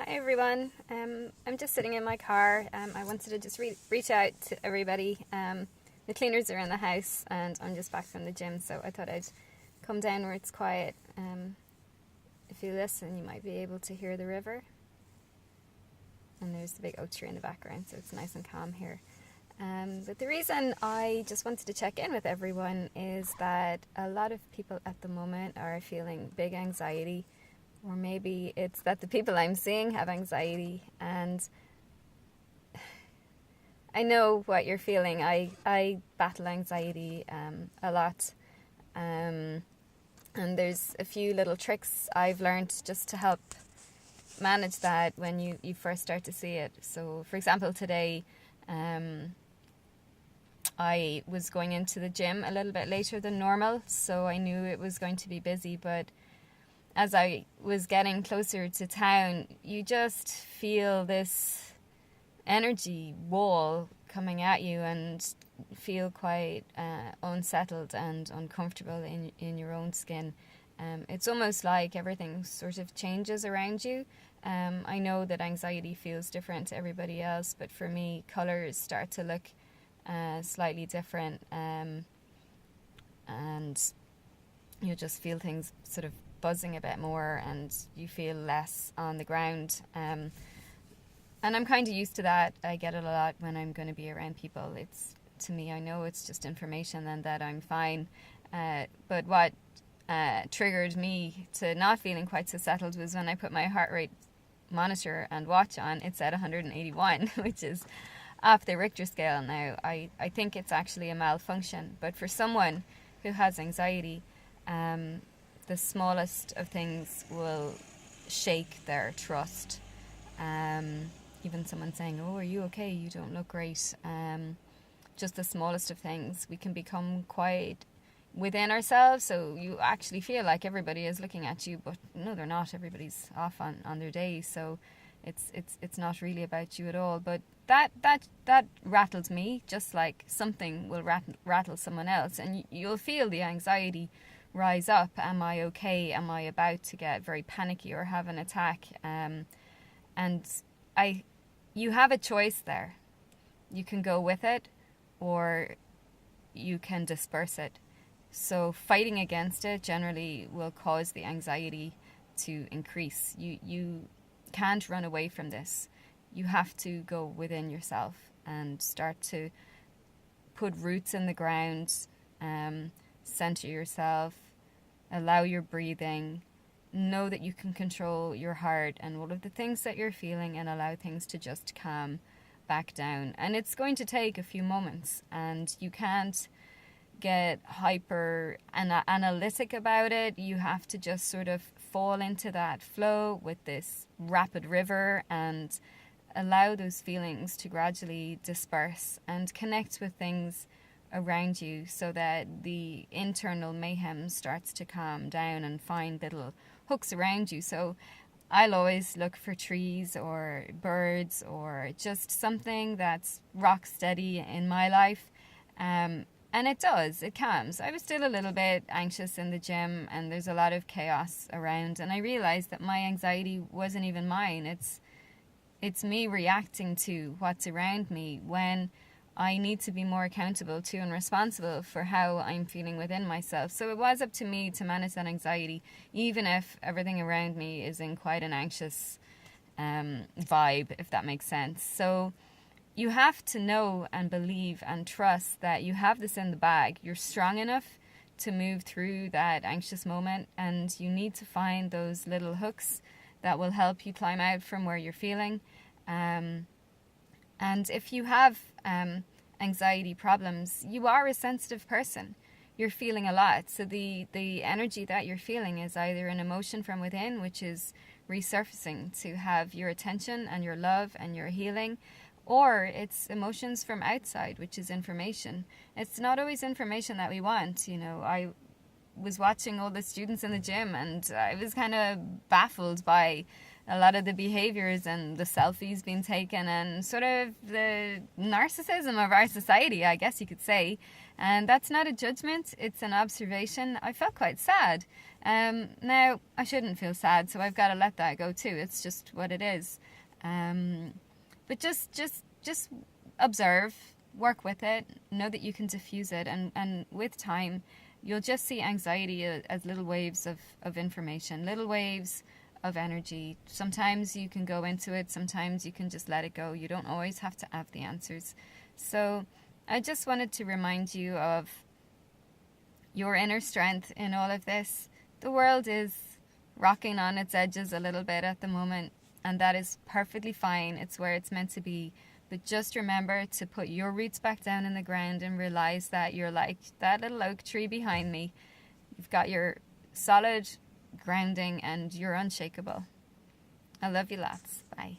Hi everyone. I'm just sitting in my car. I wanted to just reach out to everybody. The cleaners are in the house and I'm just back from the gym, so I thought I'd come down where it's quiet. If you listen, you might be able to hear the river. And there's the big oak tree in the background, so it's nice and calm here. But the reason I just wanted to check in with everyone is that a lot of people at the moment are feeling big anxiety, or maybe it's that the people I'm seeing have anxiety, and I know what you're feeling. I battle anxiety a lot, and there's a few little tricks I've learned just to help manage that when you first start to see it. So, for example, today I was going into the gym a little bit later than normal, so I knew it was going to be busy, but as I was getting closer to town, you just feel this energy wall coming at you and feel quite unsettled and uncomfortable in your own skin. It's almost like everything sort of changes around you. I know that anxiety feels different to everybody else, but for me, colours start to look slightly different, and you just feel things sort of buzzing a bit more and you feel less on the ground. And I'm kind of used to that. I get it a lot when I'm going to be around people. It's, to me, I know it's just information and that I'm fine. But what triggered me to not feeling quite so settled was when I put my heart rate monitor and watch on. It's at 181, which is off the Richter scale now. I think it's actually a malfunction. But for someone who has anxiety, the smallest of things will shake their trust. Even someone saying, "Oh, are you okay? You don't look great." Just the smallest of things, we can become quite within ourselves, so you actually feel like everybody is looking at you, but no, they're not. Everybody's off on their day, so it's not really about you at all. But that rattles me, just like something will rattle someone else, and you'll feel the anxiety rise up. Am I okay? Am I about to get very panicky or have an attack? And you have a choice there. You can go with it, or you can disperse it. So fighting against it generally will cause the anxiety to increase. You can't run away from this. You have to go within yourself and start to put roots in the ground, center yourself, allow your breathing, know that you can control your heart and all of the things that you're feeling, and allow things to just calm back down. And it's going to take a few moments, and you can't get hyper analytic about it. You have to just sort of fall into that flow with this rapid river and allow those feelings to gradually disperse and connect with things around you, so that the internal mayhem starts to calm down and find little hooks around you. So I'll always look for trees or birds or just something that's rock steady in my life. And it calms. I was still a little bit anxious in the gym, and there's a lot of chaos around, and I realized that my anxiety wasn't even mine. It's me reacting to what's around me, when I need to be more accountable to and responsible for how I'm feeling within myself. So it was up to me to manage that anxiety, even if everything around me is in quite an anxious vibe, if that makes sense. So you have to know and believe and trust that you have this in the bag. You're strong enough to move through that anxious moment, and you need to find those little hooks that will help you climb out from where you're feeling. And if you have anxiety problems, you are a sensitive person. You're feeling a lot. So the energy that you're feeling is either an emotion from within, which is resurfacing to have your attention and your love and your healing, or it's emotions from outside, which is information. It's not always information that we want. I was watching all the students in the gym, and I was kind of baffled by a lot of the behaviors and the selfies being taken and sort of the narcissism of our society, I guess you could say. And that's not a judgment, it's an observation. I felt quite sad. Now, I shouldn't feel sad, so I've got to let that go too. It's just what it is. But just observe, work with it, know that you can diffuse it, and with time, you'll just see anxiety as little waves of information, little waves of energy. Sometimes you can go into it, sometimes you can just let it go. You don't always have to have the answers. So I just wanted to remind you of your inner strength in all of this. The world is rocking on its edges a little bit at the moment, and that is perfectly fine. It's where it's meant to be. But just remember to put your roots back down in the ground and realize that you're like that little oak tree behind me. You've got your solid grounding and you're unshakable. I love you lots. Bye.